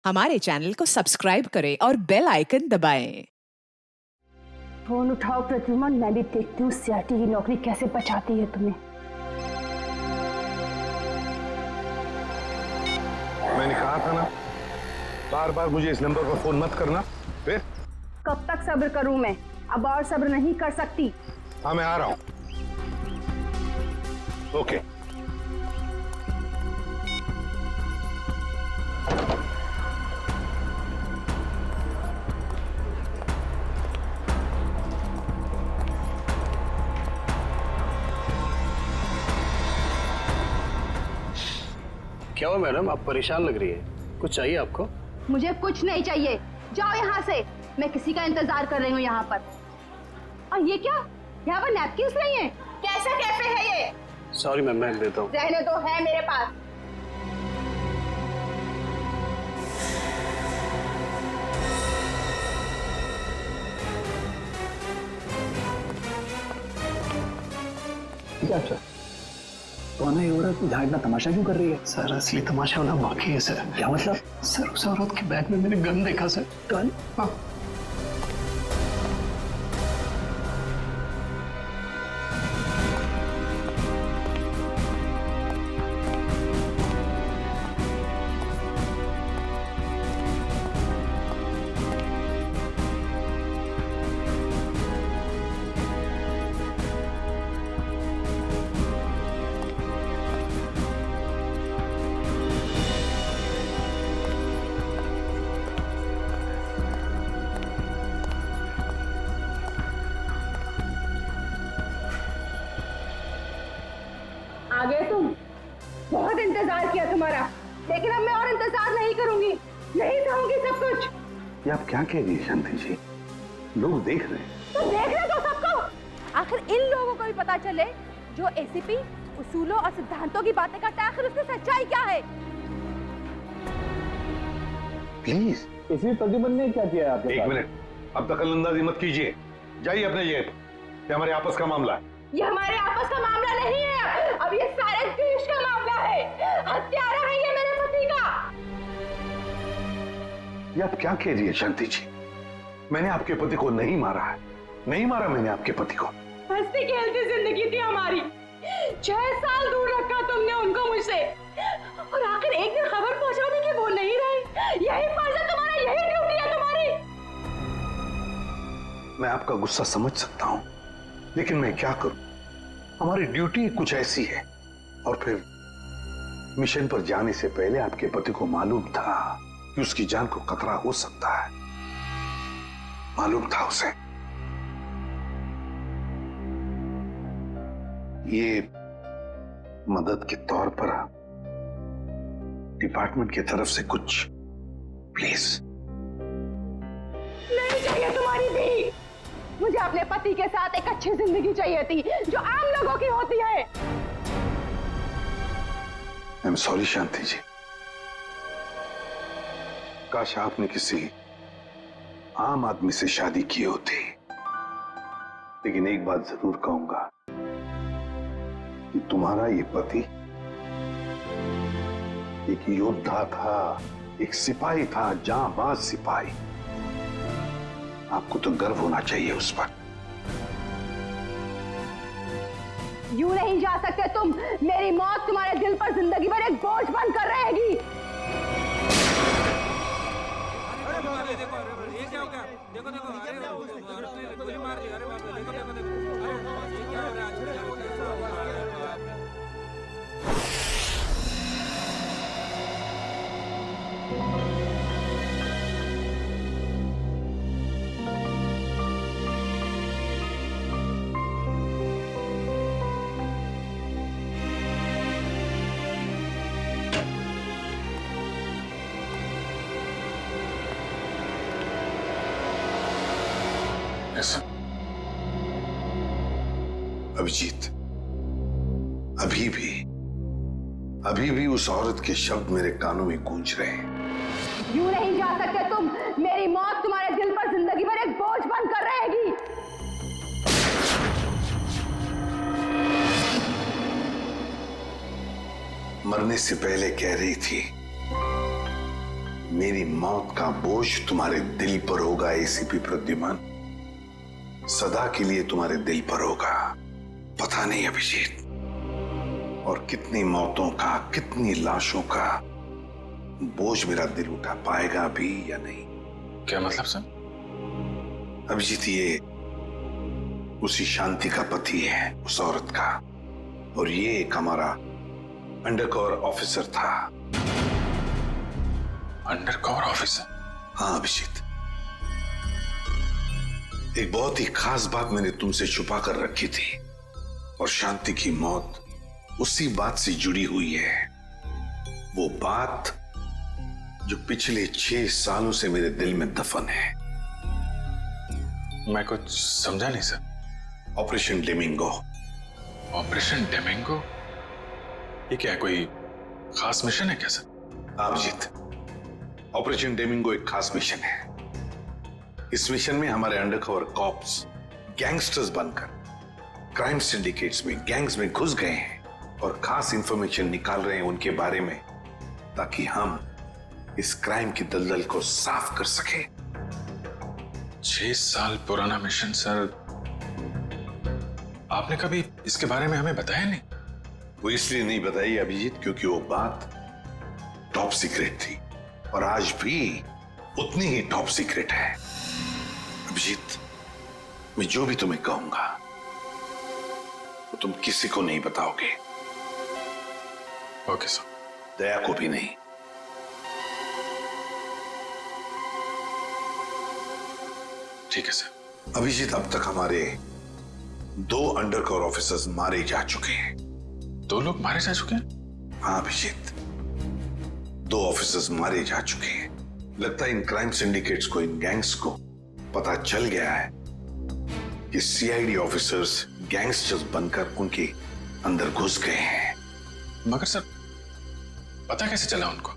हमारे चैनल को सब्सक्राइब करें और बेल आइकन दबाएं। फोन उठाओ प्रद्युमन, मैं भी देखती हूँ सीआरटी की नौकरी कैसे बचाती है तुम्हें। मैंने कहा था ना, बार बार मुझे इस नंबर पर फोन मत करना। फिर कब तक सब्र करूं मैं? अब और सब्र नहीं कर सकती। हाँ, मैं आ रहा हूं। ओके। क्या हुआ मैडम, आप परेशान लग रही है? कुछ चाहिए आपको? मुझे कुछ नहीं चाहिए, जाओ यहाँ से। मैं किसी का इंतजार कर रही हूँ यहाँ पर। और ये क्या, यहाँ पर नैपकिन्स नहीं है? कैसा कैफे है ये? सॉरी मैम, मैं देता हूँ। रहने दो, है मेरे पास। क्या अच्छा कौन है ये औरत? यहाँ इतना तमाशा क्यों कर रही है? सर असली तमाशा होना बाकी है सर। क्या मतलब? सर उस औरत के बैग में मैंने गन देखा सर। गन? हाँ। आ गए तुम? बहुत इंतजार किया तुम्हारा, लेकिन अब मैं और इंतजार नहीं करूंगी, नहीं सहूंगी सब कुछ। ये आप क्या कह रही है शांति जी? लोग देख रहे हैं। तो देखने दो सबको। आखिर इन लोगों को भी पता चले जो एसीपी उसूलों और सिद्धांतों की बातें करता है, आखिर उसकी सच्चाई क्या है। प्लीज। इसी प्रद्युमन ने क्या किया आपके एक साथ? मिनट, अब दखलंदाजी मत कीजिए। जाइए अपने जेब। ये हमारे आपस का मामला है। ये हमारे आपस का मामला नहीं है, अब ये सारे देश का मामला है। हत्यारा है ये मेरे पति का। ये आप क्या कह रही है शांति जी? मैंने आपके पति को नहीं मारा है, नहीं मारा मैंने आपके पति को। हंसती खेलती जिंदगी थी हमारी, 6 साल दूर रखा तुमने उनको मुझसे, और आखिर एक दिन खबर पहुंचाने की वो नहीं रहे। यही फर्ज है तुम्हारा, यही ड्यूटी है तुम्हारी। मैं आपका गुस्सा समझ सकता हूं, लेकिन मैं क्या करूं? हमारी ड्यूटी कुछ ऐसी है। और फिर मिशन पर जाने से पहले आपके पति को मालूम था कि उसकी जान को खतरा हो सकता है। मालूम था उसे। ये मदद के तौर पर डिपार्टमेंट की तरफ से कुछ प्लीज। नहीं चाहिए तुम्हारी भी। मुझे अपने पति के साथ एक अच्छी जिंदगी चाहिए थी, जो आम लोगों की होती है। आई एम सॉरी शांति जी। काश आपने किसी आम आदमी से शादी की होती। लेकिन एक बात जरूर कहूंगा कि तुम्हारा ये पति एक योद्धा था, एक सिपाही था, जांबाज सिपाही। आपको तो गर्व होना चाहिए उस पर। यूं नहीं जा सकते तुम। मेरी मौत तुम्हारे दिल पर जिंदगी भर एक बोझ बनकर रहेगी। देखो देखो, अरे गोली मार दी। अरे बाप रे, देखो देखो देखो, अरे ये क्या हो रहा है? अभिजीत, अभी भी उस औरत के शब्द मेरे कानों में गूंज रहे हैं। यूं नहीं जा सकते तुम। मेरी मौत तुम्हारे दिल पर जिंदगी भर एक बोझ बनकर रहेगी। मरने से पहले कह रही थी मेरी मौत का बोझ तुम्हारे दिल पर होगा एसीपी प्रद्युमन, सदा के लिए तुम्हारे दिल पर होगा। पता नहीं अभिजीत, और कितनी मौतों का, कितनी लाशों का बोझ मेरा दिल उठा पाएगा भी या नहीं। क्या मतलब सर? अभिजीत, ये उसी शांति का पति है, उस औरत का, और ये एक हमारा अंडरकवर ऑफिसर था। Undercover officer? हाँ अभिजीत, एक बहुत ही खास बात मैंने तुमसे छुपा कर रखी थी, और शांति की मौत उसी बात से जुड़ी हुई है। वो बात जो पिछले 6 सालों से मेरे दिल में दफन है। मैं कुछ समझा नहीं सर। ऑपरेशन डेमिंगो। ऑपरेशन डेमिंगो? ये क्या है, कोई खास मिशन है क्या सर? अभिजीत, ऑपरेशन डेमिंगो एक खास मिशन है। इस मिशन में हमारे अंडरकवर कॉप्स गैंगस्टर्स बनकर क्राइम सिंडिकेट्स में, गैंग्स में घुस गए हैं और खास इंफॉर्मेशन निकाल रहे हैं उनके बारे में, ताकि हम इस क्राइम की दलदल को साफ कर सके। 6 साल पुराना मिशन सर। आपने कभी इसके बारे में हमें बताया नहीं? वो इसलिए नहीं बताई अभिजीत, क्योंकि वो बात टॉप सीक्रेट थी, और आज भी उतनी ही टॉप सीक्रेट है। अभिजीत, मैं जो भी तुम्हें कहूंगा वो तुम किसी को नहीं बताओगे। Okay sir. दया को भी नहीं। ठीक है सर। अभिजीत, अब तक हमारे 2 अंडरकवर ऑफिसर्स मारे जा चुके हैं। 2 लोग मारे जा चुके हैं? हाँ अभिजीत, 2 ऑफिसर्स मारे जा चुके हैं। लगता है इन क्राइम सिंडिकेट्स को, इन गैंग्स को पता चल गया है कि सीआईडी ऑफिसर्स गैंगस्टर्स बनकर उनके अंदर घुस गए हैं। मगर सर, पता कैसे चला उनको?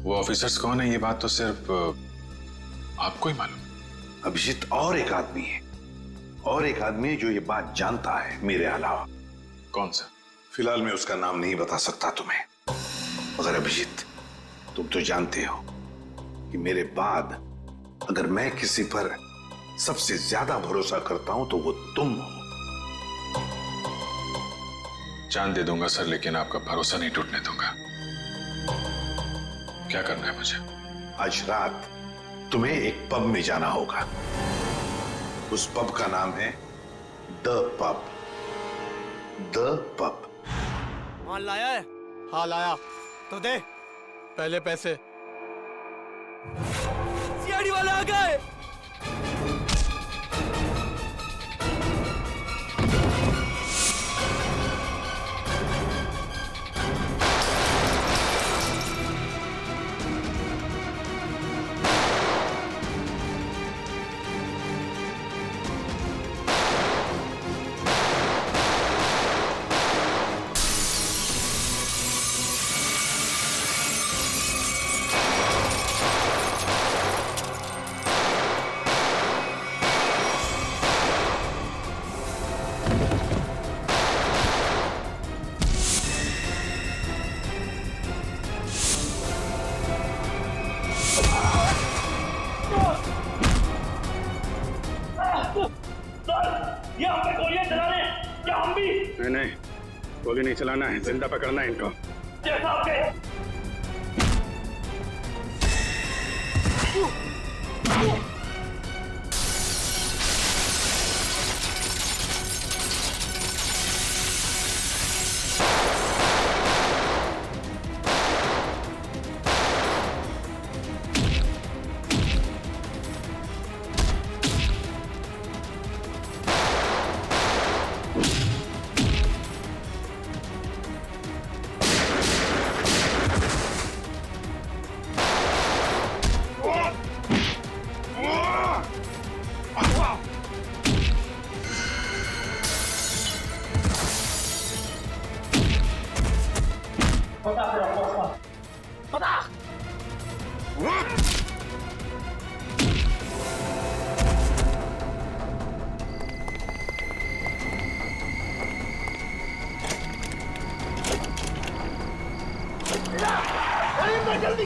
वो ऑफिसर्स कौन है ये बात तो सिर्फ आपको ही मालूम है। अभिजीत, और एक आदमी है, और एक आदमी है जो ये बात जानता है मेरे अलावा। कौन सा? फिलहाल मैं उसका नाम नहीं बता सकता तुम्हें, मगर अभिजीत, तुम तो जानते हो कि मेरे बाद अगर मैं किसी पर सबसे ज्यादा भरोसा करता हूं तो वो तुम हो। जान दे दूंगा सर, लेकिन आपका भरोसा नहीं टूटने दूंगा। क्या करना है मुझे? आज रात तुम्हें एक पब में जाना होगा। उस पब का नाम है द पब। The pub. माल लाया है? हाँ लाया। तो दे पहले पैसे। सीआईडी वाले आ गए। नहीं, गोली नहीं चलाना है, जिंदा पकड़ना है इनको। जैसा आपके। जल्दी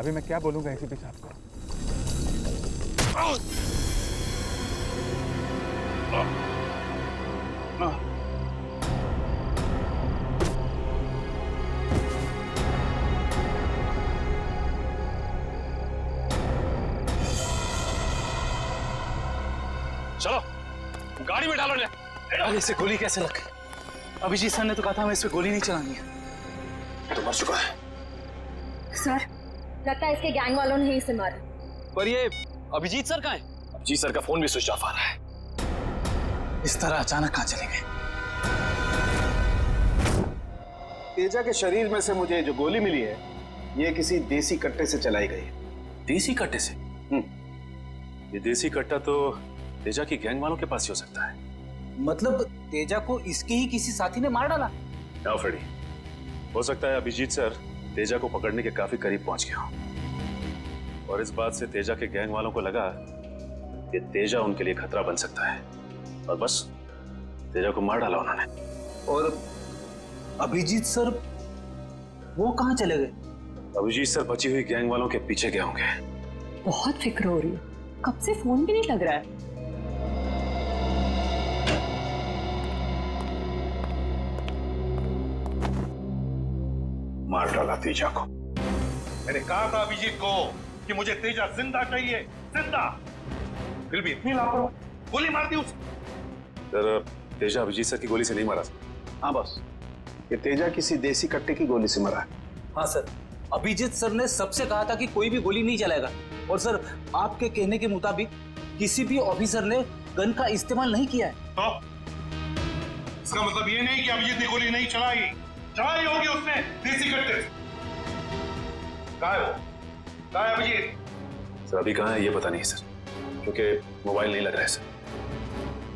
अभी मैं क्या बोलूंगा एसीपी साहब को? चलो गाड़ी में डालो। अरे इसे गोली कैसे लग गई? अभिजीत सर ने तो कहा था हमें इस पे गोली नहीं चलानी है। तो मर चुका है। सर लगता है इसके गैंग वालों ने ही इसे मारा। पर ये अभिजीत सर कहाँ है? अभिजीत सर का फोन भी स्विच ऑफ आ रहा है। इस तरह अचानक कहाँ चले गए? तेजा के शरीर में से मुझे जो गोली मिली है ये किसी देसी कट्टे से चलाई गई है। देसी कट्टे से? ये देसी कट्टा तो तेजा की गैंग वालों के पास ही हो सकता है। मतलब तेजा को इसके ही किसी साथी ने मार डाला? ना फ्रेडी, हो सकता है अभिजीत सर तेजा को पकड़ने के काफी करीब पहुंच गया हो और इस बात से तेजा के गैंग वालों को लगा कि तेजा उनके लिए खतरा बन सकता है और बस तेजा को मार डाला उन्होंने। और अभिजीत सर वो कहाँ चले गए? अभिजीत सर बची हुई गैंग वालों के पीछे गए होंगे। बहुत फिक्र हो रही है, कब से फोन भी नहीं लग रहा है। मार डाला तेजा को। मैंने कहा था अभिजीत को कि मुझे तेजा जिंदा चाहिए, जिंदा। फिर भी इतनी लापरवाही, गोली मार दी उसे। सर तेजा अभिजीत सर की गोली से नहीं मारा। हाँ बस, ये तेजा किसी देसी कट्टे की गोली से मरा है। हाँ सर, अभिजीत सर ने सबसे कहा था कि कोई भी गोली नहीं चलाएगा और सर आपके कहने के मुताबिक किसी भी ऑफिसर ने गन का इस्तेमाल नहीं किया है। तो इसका मतलब ये नहीं कि अभिजीत ने गोली नहीं चलाई चलाई होगी उसने देसी कट्टे से। कहाँ है वो? कहाँ है अभिजीत? सर अभी कहाँ है ये पता नहीं सर, क्योंकि मोबाइल नहीं लग रहा है सर।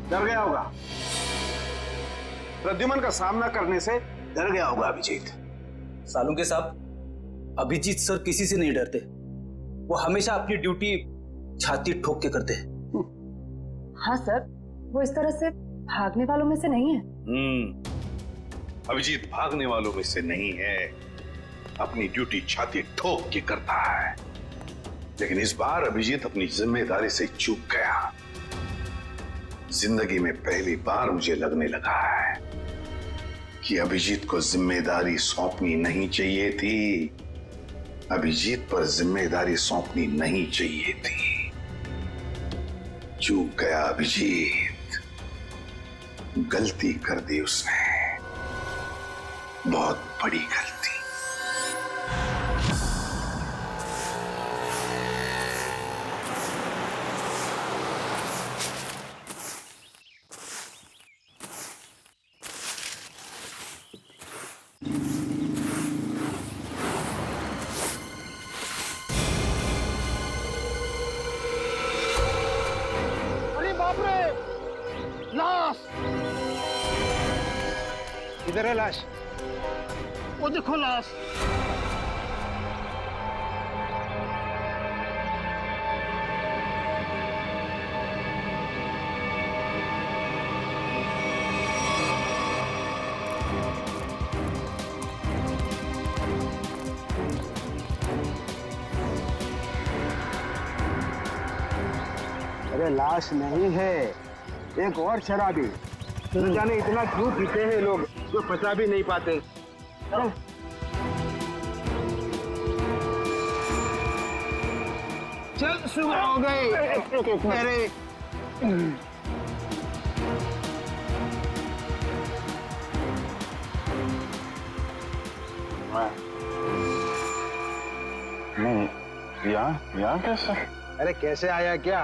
डर गया होगा, प्रद्युमन का सामना करने से डर गया होगा अभिजीत। सालुंके साहब, अभिजीत सर किसी से नहीं डरते। वो हमेशा अपनी ड्यूटी छाती ठोक के करते हैं। हाँ सर, वो इस तरह से भागने वालों में से नहीं है। अभिजीत भागने वालों में से नहीं है, अपनी ड्यूटी छाती ठोक के करता है। लेकिन इस बार अभिजीत अपनी जिम्मेदारी से चूक गया। जिंदगी में पहली बार मुझे लगने लगा है कि अभिजीत को जिम्मेदारी सौंपनी नहीं चाहिए थी। अभिजीत पर जिम्मेदारी सौंपनी नहीं चाहिए थी। चूक गया अभिजीत, गलती कर दी उसने, बहुत बड़ी गलती। इधर है लाश। वो देखो लाश। अरे लाश नहीं है, एक और शराबी। न जाने इतना क्यों पीते हैं लोग जो पचा भी नहीं पाते। चल सुबह हो गई। अरे नहीं, यहाँ कैसे? अरे कैसे आया क्या?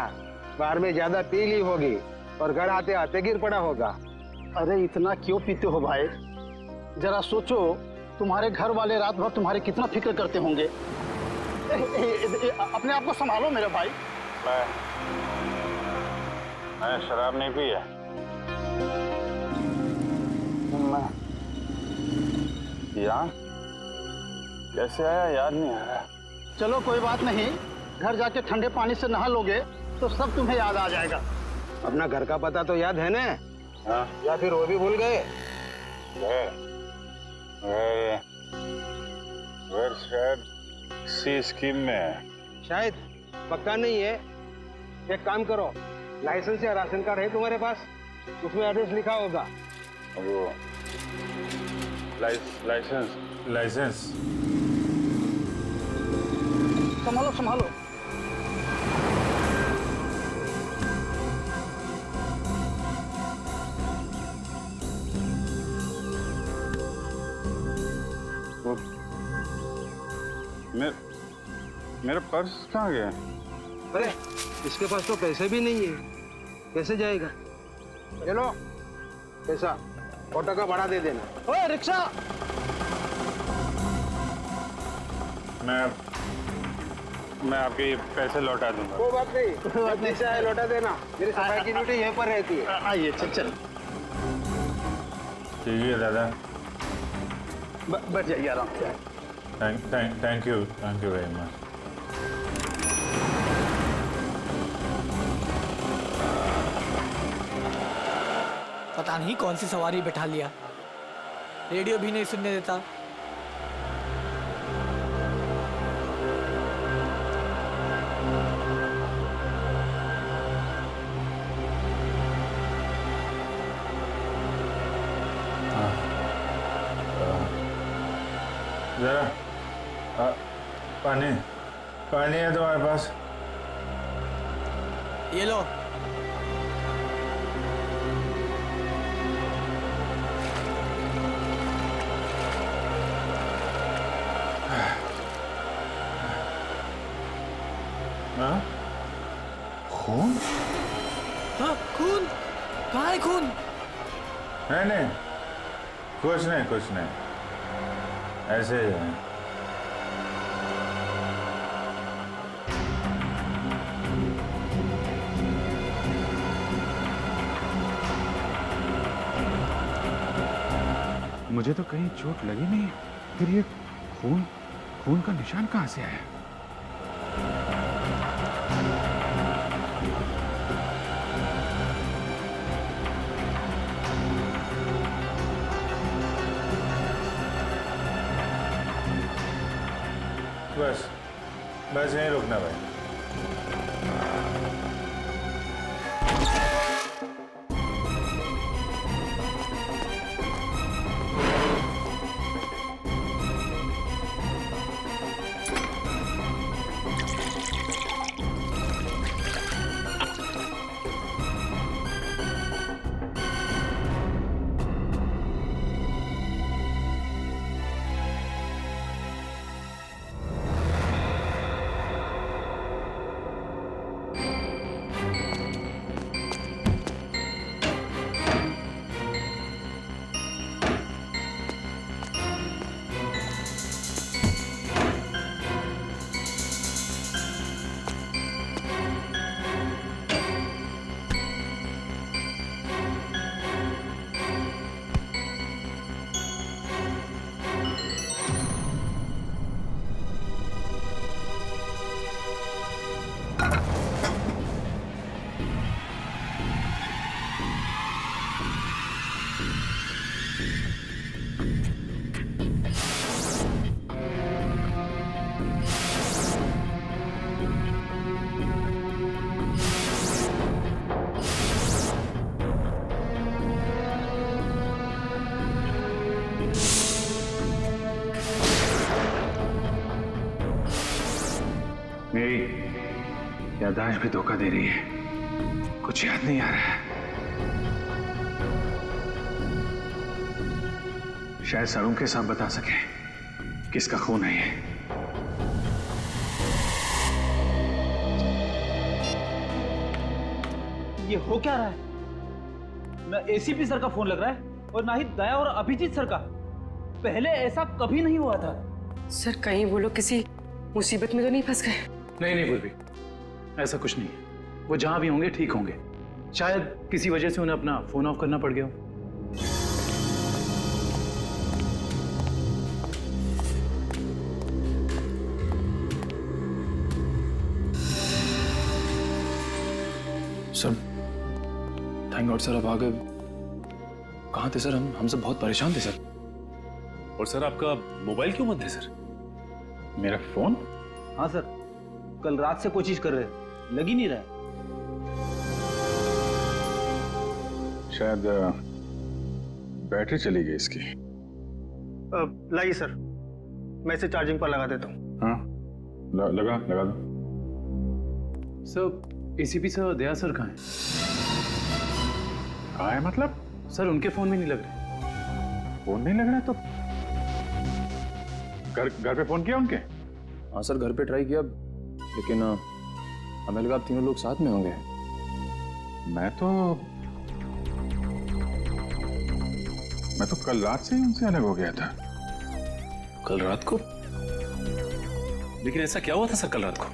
बाहर में ज्यादा पी ली होगी और घर आते आते गिर पड़ा होगा। अरे इतना क्यों पीते हो भाई? जरा सोचो, तुम्हारे घर वाले रात भर तुम्हारे कितना फिक्र करते होंगे। अपने आप को संभालो मेरे भाई। मैं शराब नहीं पी है। यहाँ कैसे आया याद नहीं आ रहा। चलो कोई बात नहीं, घर जाके ठंडे पानी से नहा लोगे तो सब तुम्हें याद आ जाएगा। अपना घर का पता तो याद है ना? हाँ? या फिर वो भी भूल गए? Where सी स्कीम में? शायद, पक्का नहीं है। एक काम करो, लाइसेंस या राशन कार्ड है तुम्हारे पास? उसमें एड्रेस लिखा होगा। वो लाइसेंस संभालो संभालो। वो मेरा पर्स कहाँ गया? अरे इसके पास तो पैसे भी नहीं है, कैसे जाएगा? चलो पैसा ऑटो का भाड़ा दे देना। ओए रिक्शा! मैं आपके पैसे लौटा दूंगा। कोई बात नहीं, रिक्शा है लौटा देना। मेरी सफाई की ड्यूटी यहीं पर रहती है। आइए चल चल। ठीक है दादा। बैठ जाइए आराम से। Thank you very much. पता नहीं कौन सी सवारी बैठा लिया, रेडियो भी नहीं सुनने देता। जरा पानी है तुम्हारे पास? ये लो। खून? हाँ खून? कहाँ है खून? नहीं कुछ नहीं ऐसे ही है। मुझे तो कहीं चोट लगी नहीं, फिर ये खून का निशान कहाँ से आया? बस यहीं रुकना भाई। मेरी याददाश्त भी धोखा दे रही है, कुछ याद नहीं आ रहा है। शायद सरों के साथ बता सके किसका खून है ये। ये हो क्या रहा है? ना एसीपी सर का फोन लग रहा है और ना ही दया और अभिजीत सर का। पहले ऐसा कभी नहीं हुआ था। सर कहीं वो लोग किसी मुसीबत में तो नहीं फंस गए? नहीं गुरबी, ऐसा कुछ नहीं है। वो जहां भी होंगे ठीक होंगे। शायद किसी वजह से उन्हें अपना फोन ऑफ करना पड़ गया हो। सर थैंक गॉड सर, अब आ गए। कहाँ थे सर? हम सब बहुत परेशान थे सर। और सर आपका मोबाइल क्यों बंद है सर? मेरा फोन हाँ सर, कल रात से कोशिश कर रहे हैं, लग ही नहीं रहा है। शायद बैटरी चली गई इसकी। लाइए सर, मैं इसे चार्जिंग पर लगा देता हूँ। हाँ, लगा दो। सर, एसीपी सर, दया सर कहाँ हैं? कहाँ है मतलब? सर, उनके फोन में नहीं लग रहे। फोन नहीं लग रहा है तो घर पे फोन किया उनके? हाँ सर, घर पे ट्राई किया, लेकिन हमें लगा आप तीनों लोग साथ में होंगे। मैं तो कल रात से ही उनसे अलग हो गया था। कल रात को? लेकिन ऐसा क्या हुआ था सर कल रात को?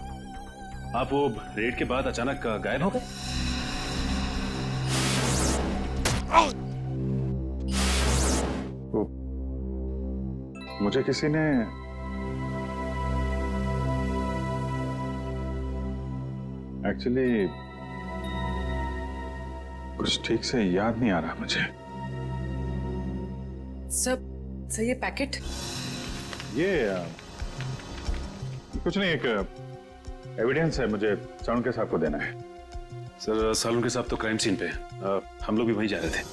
आप वो रेड के बाद अचानक गायब हो गए? मुझे किसी ने एक्चुअली कुछ ठीक से याद नहीं आ रहा मुझे। सर ये पैकेट? ये कुछ नहीं, एक एविडेंस है, मुझे सालुंके साहब को देना है। सर सालुंके साहब तो क्राइम सीन पे हम लोग भी वहीं जा रहे थे।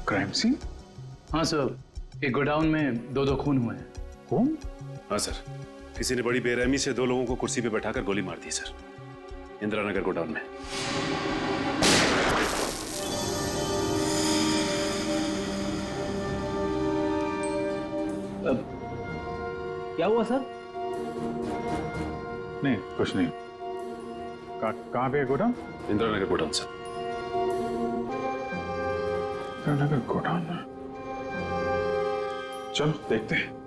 Crime scene? हाँ सर, एक गोडाउन में दो खून हुए हैं। खून? हाँ सर, किसी ने बड़ी बेरहमी से 2 लोगों को कुर्सी पे बैठाकर गोली मार दी सर, इंदिरा नगर गोडाउन में। क्या हुआ सर? नहीं कुछ नहीं। कहाँ पे है godown? Indira Nagar godown sir. Indira Nagar godown में? चलो देखते हैं।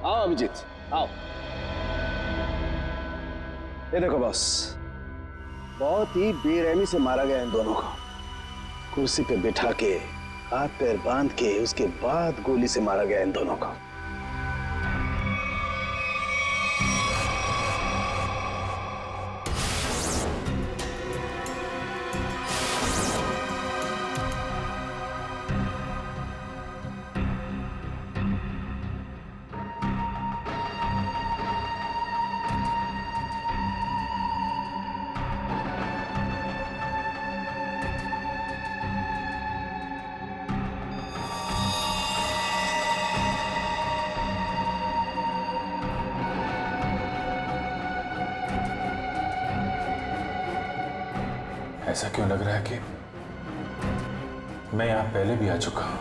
आओ अभिजीत, आओ। ये देखो बॉस, बहुत ही बेरहमी से मारा गया इन दोनों को। कुर्सी पे बिठा के, हाथ पैर बांध के, उसके बाद गोली से मारा गया इन दोनों को। ऐसा क्यों लग रहा है कि मैं यहां पहले भी आ चुका हूं?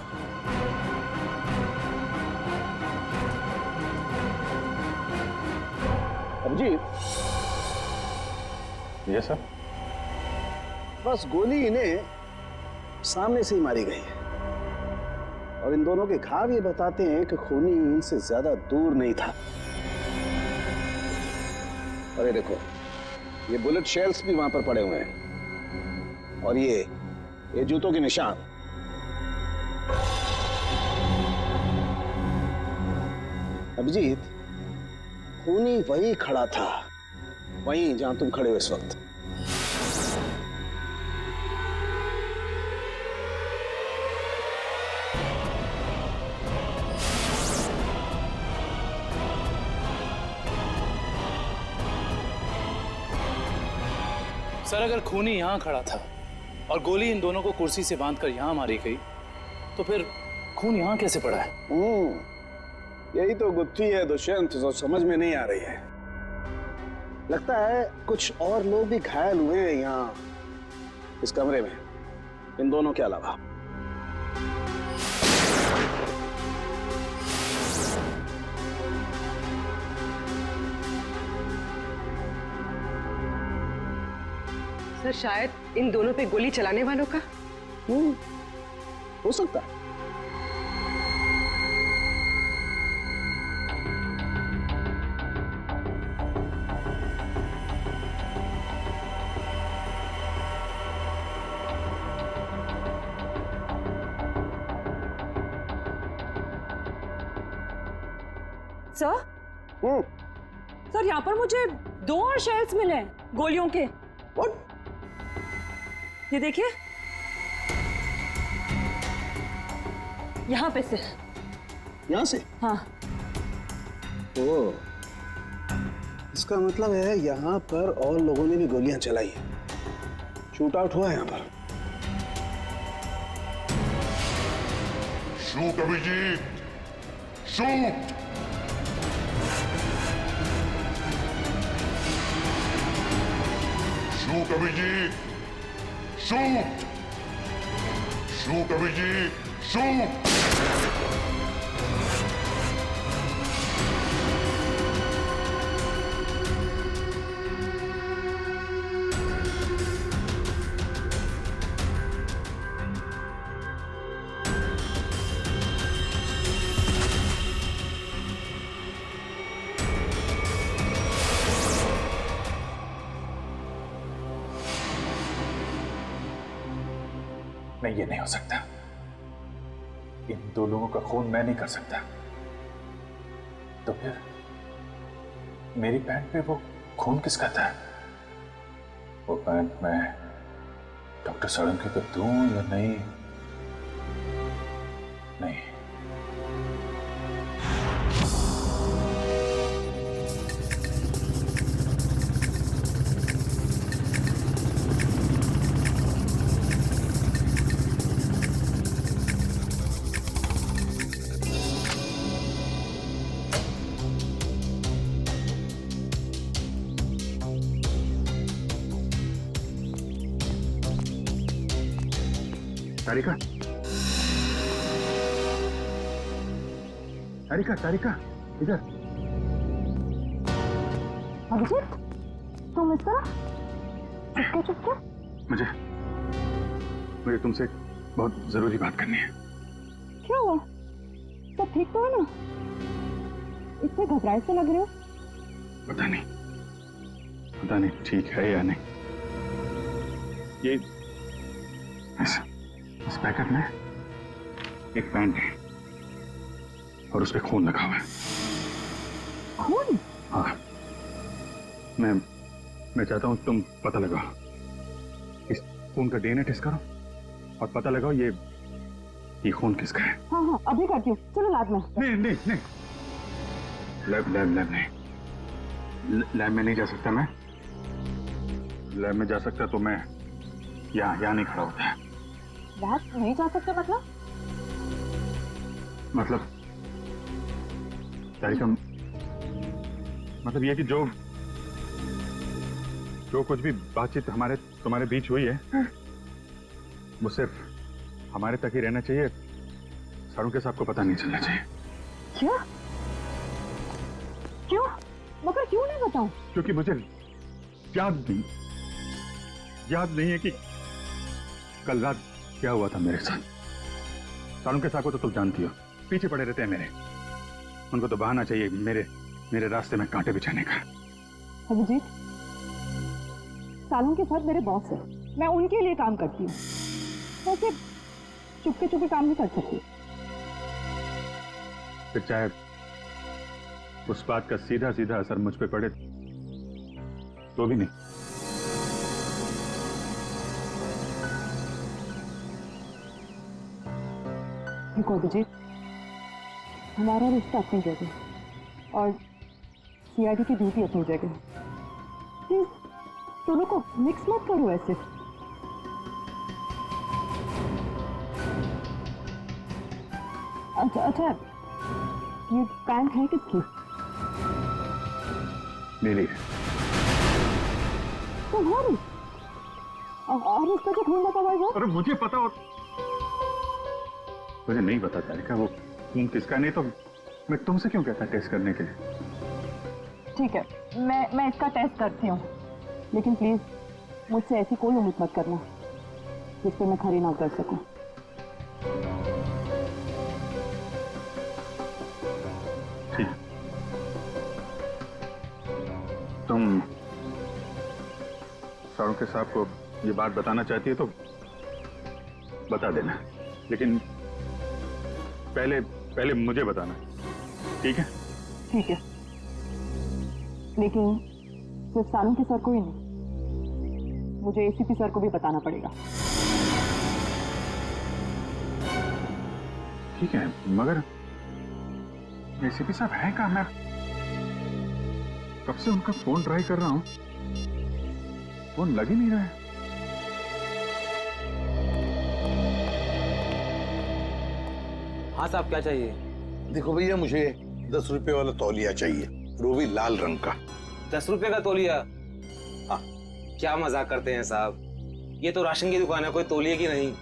अभिजीत, ये सर, बस गोली इन्हें सामने से ही मारी गई है और इन दोनों के घाव ये बताते हैं कि खूनी इनसे ज्यादा दूर नहीं था। अरे देखो, ये बुलेट शेल्स भी वहां पर पड़े हुए हैं और ये जूतों के निशान। अभिजीत, खूनी वहीं खड़ा था, वहीं जहां तुम खड़े हो इस वक्त। सर, अगर खूनी यहां खड़ा था और गोली इन दोनों को कुर्सी से बांधकर यहां मारी गई, तो फिर खून यहां कैसे पड़ा है? यही तो गुत्थी है दुष्यंत, जो समझ में नहीं आ रही है। लगता है कुछ और लोग भी घायल हुए हैं यहाँ इस कमरे में, इन दोनों के अलावा। सर, शायद इन दोनों पे गोली चलाने वालों का। हो सकता है। सर सर यहाँ पर मुझे 2 और शेल्स मिले हैं गोलियों के। ये देखिए, यहाँ पे से। यहाँ से? हाँ। ओ, इसका मतलब है यहाँ पर और लोगों ने भी गोलियां चलाई हैं। शूट आउट हुआ है यहाँ पर। Shoot Abhijeet, shoot. Shoot Abhijeet, shoot. Shoot Abhijeet, shoot. नहीं, ये नहीं हो सकता। इन 2 लोगों का खून मैं नहीं कर सकता। तो फिर मेरी पैंट पे वो खून किसका था? वो पैंट मैं डॉक्टर साळुंखे को दूं या नहीं? नहीं। तारिका, तारिका, तारिका, इधर। अभिजीत, तुम इस तरह चुपके चुपके? मुझे तुमसे बहुत जरूरी बात करनी है। क्या हुआ? सब ठीक तो है ना? इतने घबराए से लग रहे हो। पता नहीं ठीक है या नहीं। ये इस पैकेट में एक पैंट है और उस पे खून लगा हुआ है। खून? हाँ, मैं चाहता हूं तुम पता लगाओ, इस खून का डीएनए टेस्ट करो और पता लगाओ ये खून किसका है। हाँ हाँ, अभी करती हूँ। चलो लैब में। नहीं, लैब नहीं, लैब में नहीं जा सकता मैं। लैब में जा सकता तो मैं यहाँ नहीं खड़ा होता है। लैब नहीं जा सकते मतलब तारिका, मतलब ये कि जो कुछ भी बातचीत तुम्हारे बीच हुई है वो सिर्फ हमारे तक ही रहना चाहिए। साळुंखे साहब को पता नहीं चलना चाहिए। क्यों? मगर क्यों नहीं बताऊं? क्योंकि मुझे याद नहीं है कि कल रात क्या हुआ था मेरे साथ। साळुंखे साहब को तो तुम जानती हो, पीछे पड़े रहते हैं मेरे। उनको तो बहाना चाहिए मेरे रास्ते में कांटे बिछाने का। अभिजीत, साळुंखे साहब मेरे बॉस है, मैं उनके लिए काम करती हूँ। वैसे चुपके चुपके काम नहीं कर सकती। फिर चाहे उस बात का सीधा सीधा असर मुझ पे पड़े तो भी नहीं। देखो अभिजीत, हमारा रिश्ता अपनी जगह और सीआईडी की ड्यूटी अपनी जगह। प्लीज दोनों को मिक्स मत करो ऐसे। अच्छा, ये पैंट है किसकी? मेरी। तुम्हारी? और इसका जो खून लगा हुआ है? अरे मुझे पता, और मुझे नहीं पता तारिका वो खून किसका। नहीं तो मैं तुमसे क्यों कहता टेस्ट करने के लिए। ठीक है, मैं इसका टेस्ट करती हूँ, लेकिन प्लीज मुझसे ऐसी कोई उम्मीद मत करना जिस पर मैं खरी ना कर सकूं। ठीक, तुम साळुंखे साहब को ये बात बताना चाहती है तो बता देना, लेकिन पहले मुझे बताना, ठीक है? ठीक है, लेकिन सिर्फ सालुंके सर को ही नहीं, मुझे एसीपी सर को भी बताना पड़ेगा। ठीक है, मगर एसीपी साहब हैं कहाँ? मैं कब से उनका फोन ट्राई कर रहा हूं, फोन लग ही नहीं रहा है। हाँ साहब, क्या चाहिए? देखो भैया, मुझे 10 रुपए वाला तौलिया चाहिए, वो भी लाल रंग का। 10 रुपए का तौलिया? हाँ। क्या मजाक करते हैं साहब, ये तो राशन की दुकान है, कोई तौलिए की नहीं।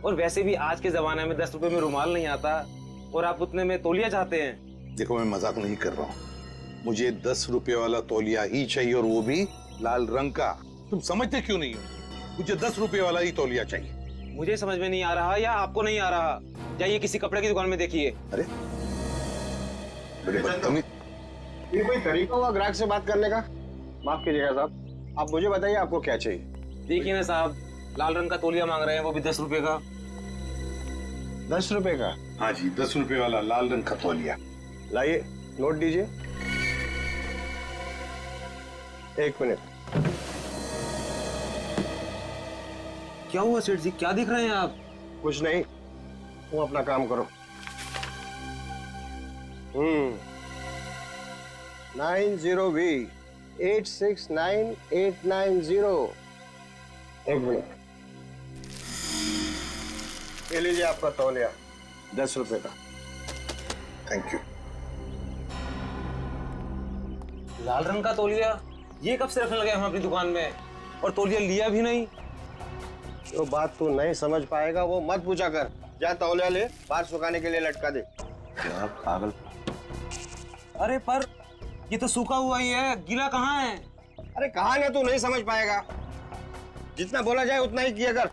और वैसे भी आज के जमाने में 10 रुपए में रुमाल नहीं आता, और आप उतने में तौलिया चाहते हैं? देखो, मैं मजाक नहीं कर रहा हूँ, मुझे 10 रुपए वाला तौलिया ही चाहिए, और वो भी लाल रंग का। तुम समझते क्यों नहीं हो? मुझे 10 रुपए वाला ही तौलिया चाहिए। मुझे समझ में नहीं आ रहा, या आपको नहीं आ रहा? जाइए किसी कपड़े की दुकान में देखिए। अरे बदतमीज। ये कोई तरीका हुआ ग्राहक से बात करने का? माफ कीजिएगा साहब, आप मुझे बताइए आपको क्या चाहिए। देखिए ना साहब, लाल रंग का तौलिया मांग रहे हैं, वो भी 10 रुपए का। 10 रुपए का? हाँ जी, 10 रुपए वाला लाल रंग का तौलिया। लाइए, नोट दीजिए। 1 मिनट। क्या हुआ सेठ जी, क्या दिख रहे हैं आप? कुछ नहीं, तुम अपना काम करो। 90V 869890। 1 मिनट। ये लीजिए आपका तौलिया, 10 रुपए का। Thank you. लाल रंग का तौलिया? ये कब से रखने लगे हम अपनी दुकान में, और तौलिया लिया भी नहीं? जो बात तू नहीं समझ पाएगा वो मत पूछा कर। जा तौलिया ले, बाहर सुखाने के लिए लटका दे। क्या पागल। अरे पर ये तो सूखा हुआ ही है, गीला कहाँ है? अरे कहाँ ना, तू नहीं समझ पाएगा। जितना बोला जाए उतना ही किया कर।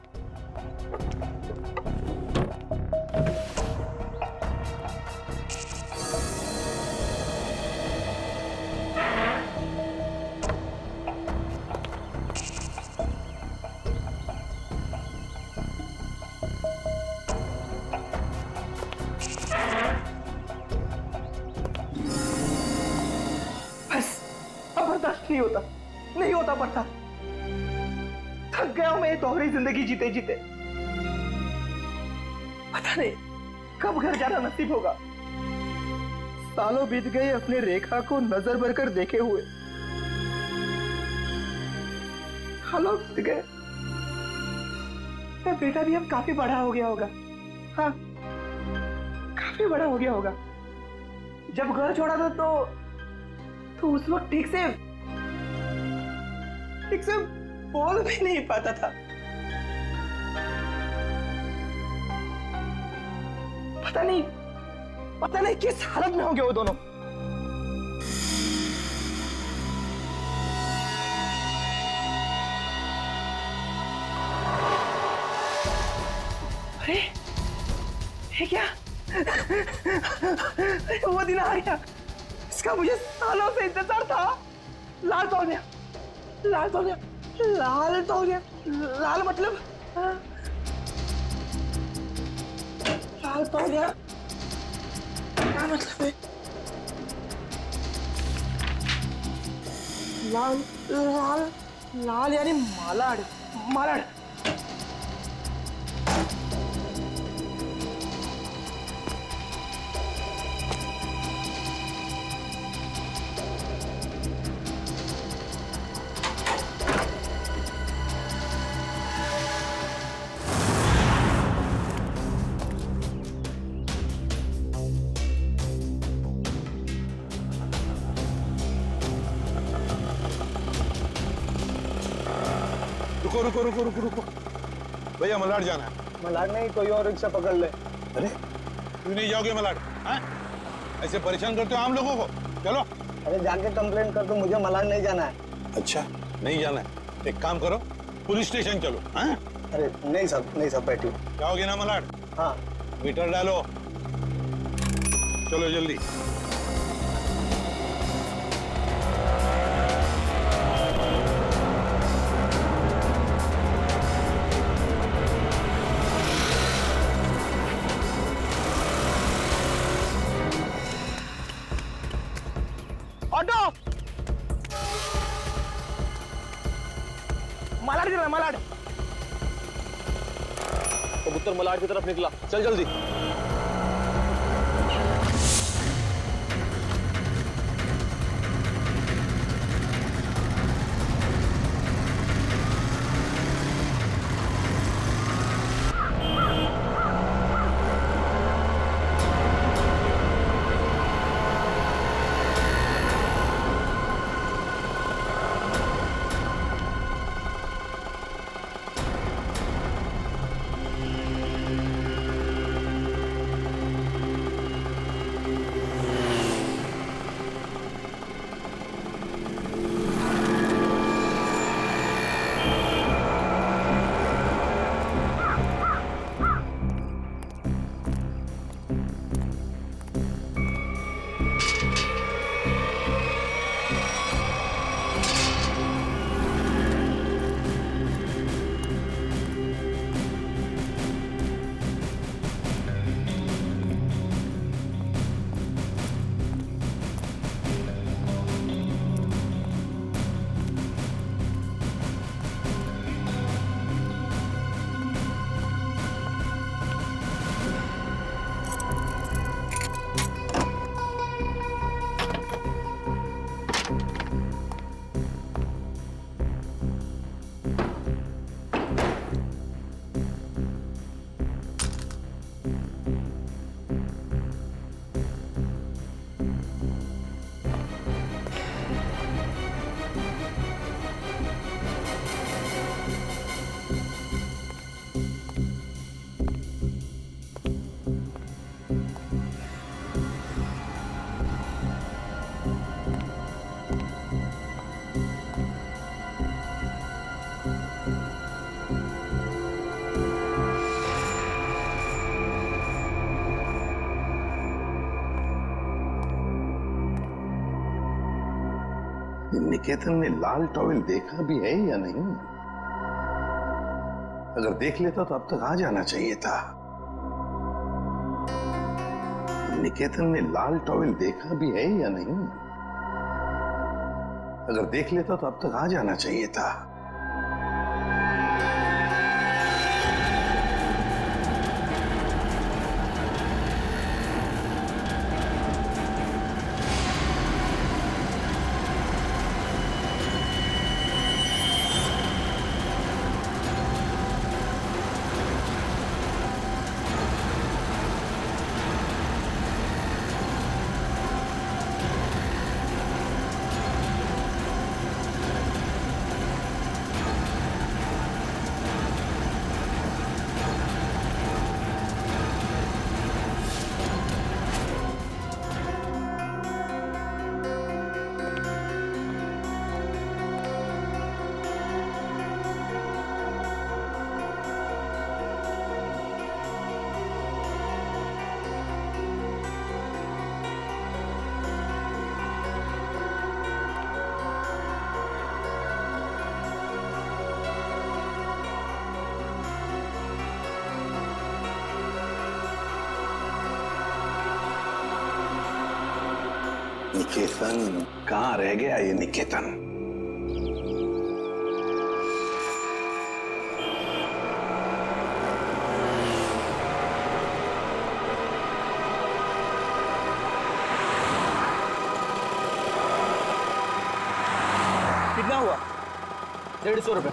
नहीं होता, नहीं होता पड़ता। थक गया हूं मैं ये दोहरी जिंदगी जीते जीते। पता नहीं कब घर जाना नसीब होगा। सालों बीत गए अपने रेखा को नजर भर कर देखे हुए। सालों बीत गए, मेरा बेटा भी अब काफी बड़ा हो गया होगा। हाँ, काफी बड़ा हो गया होगा। जब घर छोड़ा था तो उस वक्त ठीक से बोल भी नहीं पाता था। पता नहीं किस हालत में होंगे वो दोनों। अरे ये क्या? वो दिन आ गया, इसका मुझे सालों से इंतजार था। लाल तौलिया, लाल तौलिया, लाल तौलिया, लाल मतलब लाल तौलिया क्या मतलब है? लाल लाल लाल यानी मालाड, मालाड। रुको रुको रुको रुको रुको भैया, मलाड जाना है। मलाड नहीं, कोई और रिक्शा पकड़ ले। अरे क्यों नहीं जाओगे मलाड? ऐसे परेशान करते हो आम लोगों को। चलो। अरे जाके कंप्लेंट कर दो, मुझे मलाड नहीं जाना है। अच्छा नहीं जाना है, एक काम करो, पुलिस स्टेशन चलो। अरे नहीं सब बैठी। जाओगे ना मलाड? हाँ। मीटर डालो, चलो जल्दी। मलाड गिरा मलाड। कबूतर मलाड की तरफ निकला, चल जल्दी। निकेतन ने लाल टॉवेल देखा भी है या नहीं? अगर देख लेता तो अब तक आ जाना चाहिए था। निकेतन ने लाल टॉवेल देखा भी है या नहीं? अगर देख लेता तो अब तक आ जाना चाहिए था। निकेतन कहाँ रह गया ये निकेतन? कितना हुआ? 150 रुपए।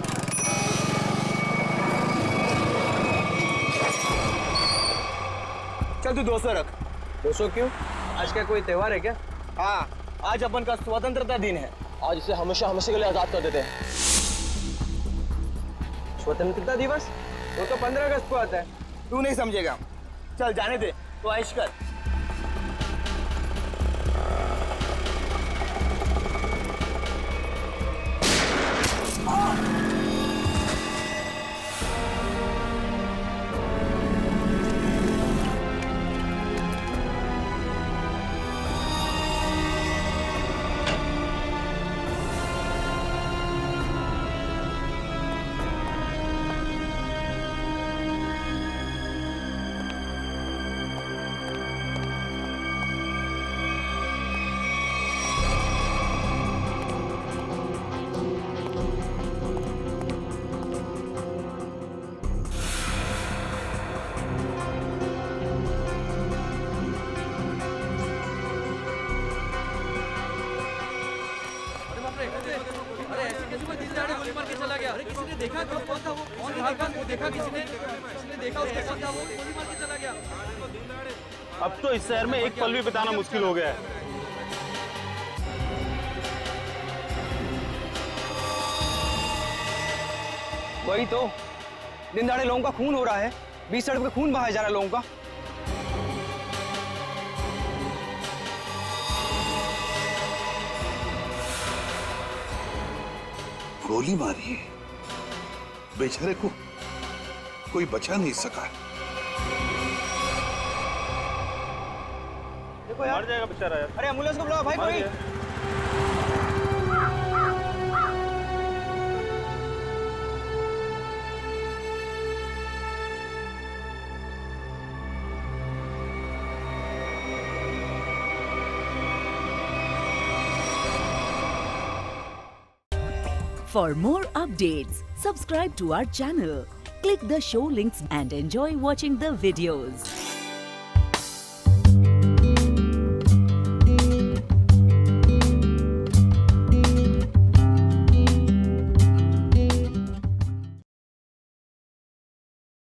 चल तू 200 रख। 200 क्यों? आज क्या कोई त्योहार है क्या? हाँ, आज अपन का स्वतंत्रता दिन है। आज इसे हमेशा हमेशा के लिए आजाद कर देते हैं। स्वतंत्रता दिवस वो तो 15 अगस्त को आता है। तू नहीं समझेगा। चल जाने दे, तो ऐश कर। देखा कौन था वो? कौन देखा? वो देखा किसी ने? किसी ने देखा उसको? कौन था वो? गोली मार के चला गया। अब तो इस शहर में एक पल भी बिताना मुश्किल हो गया है। वही तो, दिन दहाड़े लोगों का खून हो रहा है, बीच सड़क पे खून बहाया जा रहा है लोगों का। गोली मारी है, बेचारे को कोई बचा नहीं सका। देखो यार, मर जाएगा बेचारा यार। अरे एम्बुलेंस को बुलाओ भाई कोई। For more updates, subscribe to our channel, click the show links and enjoy watching the videos.